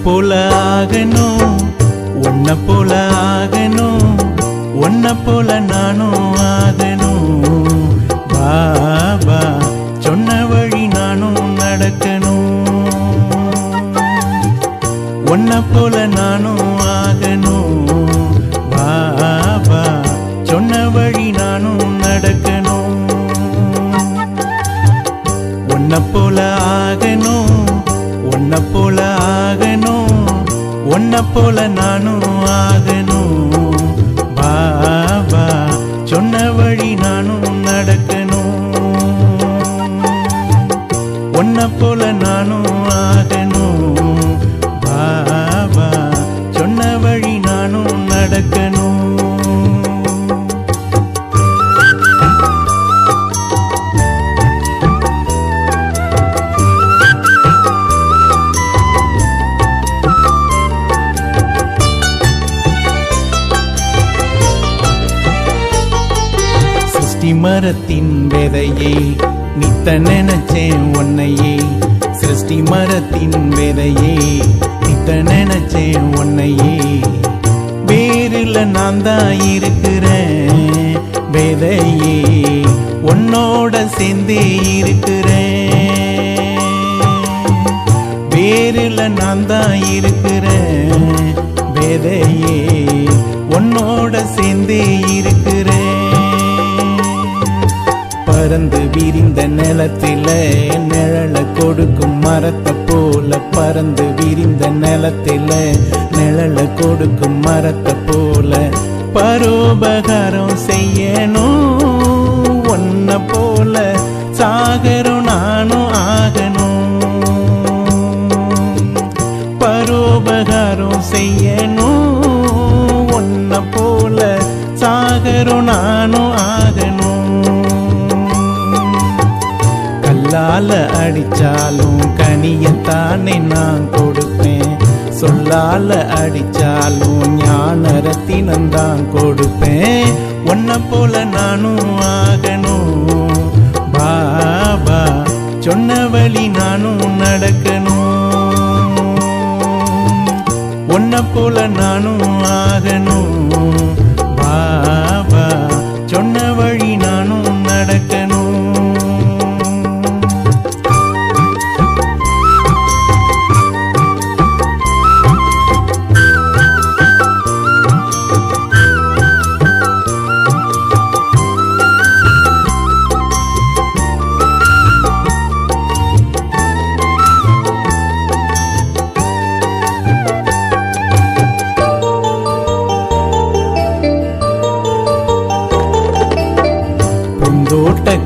போல ஆகணும், உன்ன போல ஆகணும், உன்ன போல நானும் ஆகணும். பாபா சொன்ன வழி நானும் நடக்கணும். உன்ன போல நானும் ஆகணும். பாபா சொன்ன வழி நானும் நடக்கணும். உன்ன போல ஆகணும், உன்ன போல ஆகணும், உன்ன போல நானும் ஆகணும். பாபா சொன்ன வழி நானும் நடக்கணும். உன்ன போல நானும் ஆகணும். பாபா சொன்ன வழி நானும் நடக்கணும். மரத்தின் விதையே நித்த நினைச்சேன் உன்னையே. சிருஷ்டி மரத்தின் விதையே நித்த நினைச்சேன் உன்னையே. வேரில் நான் தான் இருக்கிறேன் விதையே, உன்னோட சேர்ந்தே இருக்கிறேன். வேரில் நான் தான் இருக்கிறேன் விதையே, உன்னோட சேர்ந்தே இருக்கிறேன். பறந்து விரிந்த நிலத்தில நிழல கொடுக்கும் மரத்தை போல, பறந்து விரிந்த நிலத்தில நிழல கொடுக்கும் மரத்தை போல பரோபகாரம் செய்யணும். ஒன்ன போல சாகரம் நானும் ஆகணும். பரோபகாரம் செய்யணும். ஒன்ன போல சாகரம் நானும் ஆகணும். கல்லால அடிச்சாலும் கனியத்தானே நான் கொடுப்பேன். சொல்லால அடிச்சாலும் ஞான ரத்தினம் தான் கொடுப்பேன். உன்ன போல நானும் ஆகணும். பாபா சொன்ன வழி நானும் நடக்கணும். உன்ன போல நானும் ஆகணும். பாபா சொன்ன வழி நானும் நடக்கணும்.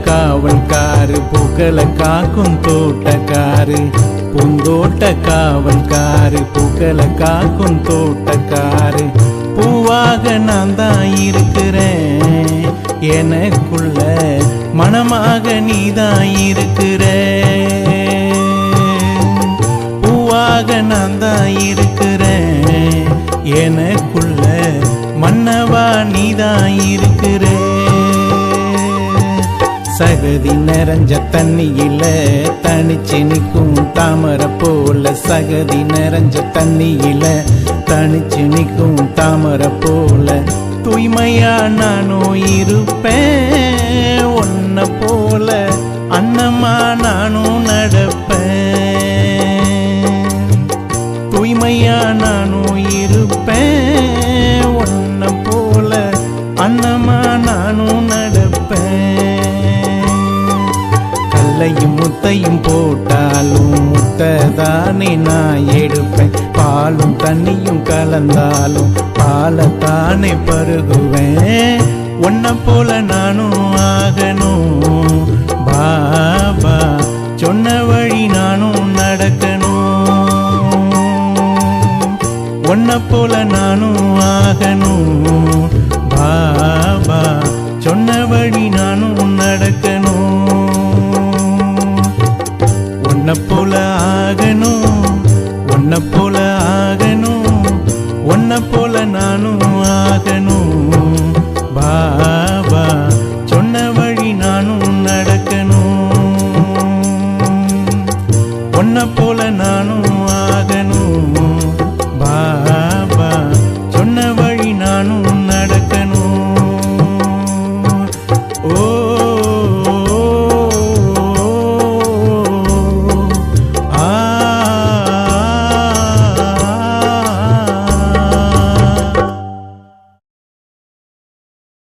காவல்காரு புகழ காக்கும் தோட்டக்காரு. பூந்தோட்ட காவல்காரு புகழ காக்கும் தோட்டக்காரு. பூவாக நான் தான் இருக்கிறேன், எனக்குள்ள மனமாக நீ தான் இருக்கிற. பூவாக நான் தான் இருக்கிறேன், எனக்குள்ள மன்னவா நீ தான் இருக்கிற. சகதி நிறைஞ்ச தண்ணியில தனிச்சு நிற்கும் தாமரை போல, சகதி நிறைஞ்ச தண்ணியில தனிச்சு நிற்கும் தாமரை போல தூய்மையா நானும் இருப்பேன். ஒன்ன போல அன்னமா நானும் நடப்பேன். தூய்மையா நானும் இருப்பேன். ஒன்ன போல அன்னமா நானும் நடப்பேன். கல்லையும் முத்தையும் போட்டாலும் முத்ததானே நான் எடுப்பேன். பாலும் தண்ணியும் கலந்தாலும் பாலத்தானே பருகுவேன். உன்ன போல நானும் ஆகணும். பாபா சொன்ன வழி நானும் நடக்கணும். உன்ன போல நானும் ஆகணும். பாபா சொன்ன வழி நானும் நடக்கணும். உன்ன போல ஆகணும். உன்ன போல ஆகணும். உன்ன போல நானும் ஆகணும்.